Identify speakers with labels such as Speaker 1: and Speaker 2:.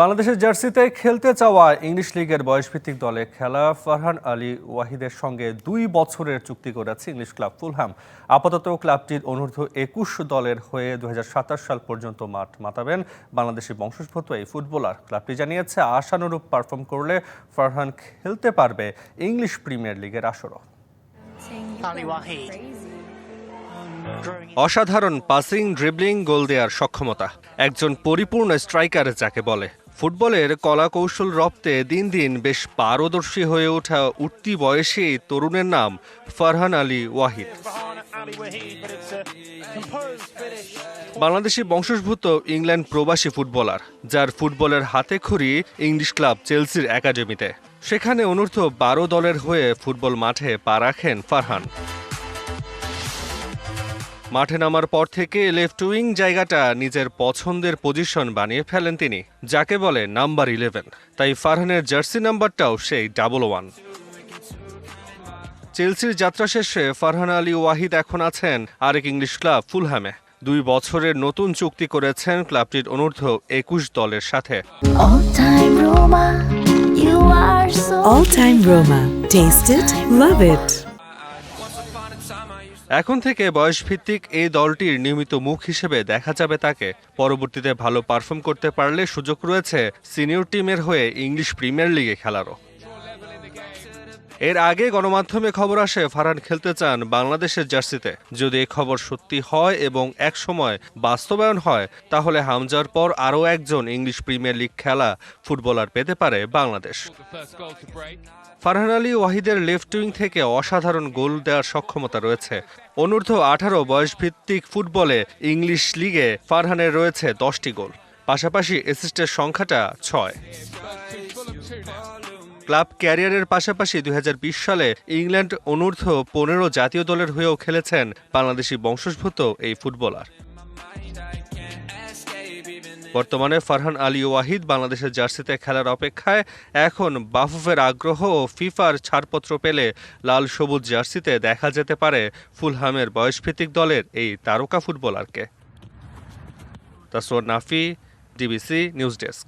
Speaker 1: বাংলাদেশের জার্সিতে খেলতে চাওয়া ইংলিশ লিগের বয়সভিত্তিক দলে খেলা ফারহান আলী ওয়াহিদের সঙ্গে ২ বছরের চুক্তি করেছে ইংলিশ ক্লাব ফুলহ্যাম। আপাতত ক্লাবটির অনূর্ধ্ব ২১ দলের হয়ে ২০২৭ সাল পর্যন্ত মাঠ মাতাবেন বাংলাদেশি বংশোদ্ভূত এই ফুটবলার। ক্লাবটি জানিয়েছে আশানুরূপ পারফর্ম করলে ফারহান খেলতে পারবে ইংলিশ প্রিমিয়ার লিগের আসরও। অসাধারণ পাসিং, ড্রিবলিং, গোল দেওয়ার সক্ষমতা, একজন পরিপূর্ণ স্ট্রাইকার যাকে বলে। ফুটবলের কলা কৌশল রপ্তে দিন দিন বেশ পারদর্শী হয়ে ওঠা উঠতি বয়সী তরুণের নাম ফারহান আলী ওয়াহিদ। বাংলাদেশি বংশোদ্ভূত ইংল্যান্ড প্রবাসী ফুটবলার, যার ফুটবলের হাতেখড়ি ইংলিশ ক্লাব চেলসির একাডেমিতে। সেখানে অনূর্ধ্ব ১২ দলের হয়ে ফুটবল মাঠে পা রাখেন ফারহান। মাঠে নামার পর থেকে লেফট উইং জায়গাটা নিজের পছন্দের পজিশন বানিয়ে ফেলেন তিনি, যাকে বলে নাম্বার 11। তাই ফারহানের জার্সি নাম্বারটাও সেই 11। চেলসির যাত্রা শেষে ফারহান আলী ওয়াহিদ এখন আছেন আরেক ইংলিশ ক্লাব ফুলহ্যামে। ২ বছরের নতুন চুক্তি করেছেন ক্লাবটির অনূর্ধ্ব ২১ দলের সাথে।
Speaker 2: All time Roma. Taste it, love it.
Speaker 1: এখন থেকে বয়সভিত্তিক এই দলটির নিয়মিত মুখ হিসেবে দেখা যাবে তাকে। পরবর্তীতে ভালো পারফর্ম করতে পারলে সুযোগ রয়েছে সিনিয়র টিমের হয়ে ইংলিশ প্রিমিয়ার লিগে খেলারও। এর আগে গণমাধ্যমে খবর আসে ফারহান খেলতে চান বাংলাদেশের জার্সিতে। যদি এই খবর সত্যি হয় এবং এক সময় বাস্তবায়ন হয়, তাহলে হামজার পর আরও একজন ইংলিশ প্রিমিয়ার লিগ খেলা ফুটবলার পেতে পারে বাংলাদেশ। ফারহান আলী ওয়াহিদের লেফট উইং থেকে অসাধারণ গোল দেওয়ার সক্ষমতা রয়েছে। অনূর্ধ্ব ১৮ বয়সভিত্তিক ফুটবলে ইংলিশ লিগে ফারহানের রয়েছে 10টি গোল, পাশাপাশি অ্যাসিস্টের সংখ্যাটা ৬। ক্লাব ক্যারিয়ারের পাশাপাশি ২০২০ সালে ইংল্যান্ড অনূর্ধ্ব ১৫ জাতীয় দলের হয়েও খেলেছেন বাংলাদেশি বংশোদ্ভূত এই ফুটবলার। বর্তমানে ফারহান আলী ওয়াহিদ বাংলাদেশের জার্সিতে খেলার অপেক্ষায়। এখন বাফুফের আগ্রহ ও ফিফার ছাড়পত্র পেলে লাল সবুজ জার্সিতে দেখা যেতে পারে ফুলহ্যামের বয়সভিত্তিক দলের এই তারকা ফুটবলারকে। Taswar Nafi, DBC news desk.